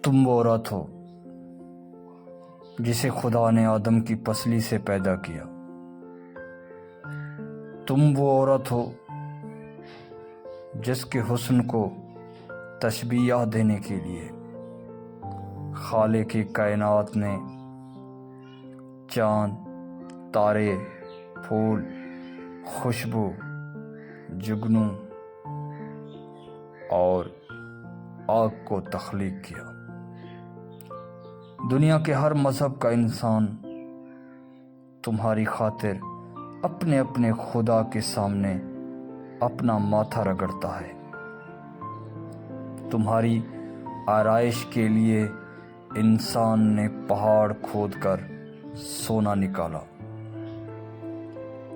تم وہ عورت ہو جسے خدا نے آدم کی پسلی سے پیدا کیا۔ تم وہ عورت ہو جس کے حسن کو تشبیہ دینے کے لیے خالق کائنات نے چاند، تارے، پھول، خوشبو، جگنو اور آگ کو تخلیق کیا۔ دنیا کے ہر مذہب کا انسان تمہاری خاطر اپنے اپنے خدا کے سامنے اپنا ماتھا رگڑتا ہے۔ تمہاری آرائش کے لیے انسان نے پہاڑ کھود کر سونا نکالا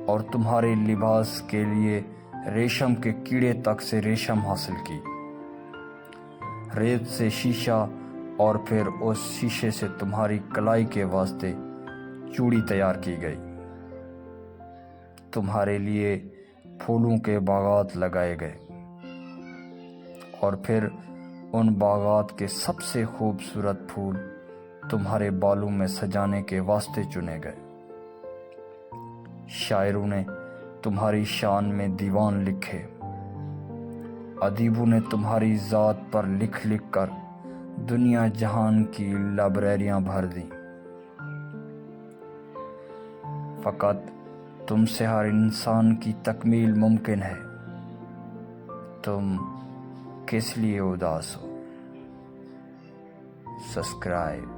اور تمہارے لباس کے لیے ریشم کے کیڑے تک سے ریشم حاصل کی، ریت سے شیشہ اور پھر اس شیشے سے تمہاری کلائی کے واسطے چوڑی تیار کی گئی۔ تمہارے لیے پھولوں کے باغات لگائے گئے اور پھر ان باغات کے سب سے خوبصورت پھول تمہارے بالوں میں سجانے کے واسطے چنے گئے۔ شاعروں نے تمہاری شان میں دیوان لکھے، ادیبوں نے تمہاری ذات پر لکھ لکھ کر دنیا جہان کی لائبریریاں بھر دیں۔ فقط تم سے ہر انسان کی تکمیل ممکن ہے۔ تم کس لیے اداس ہو؟ سبسکرائب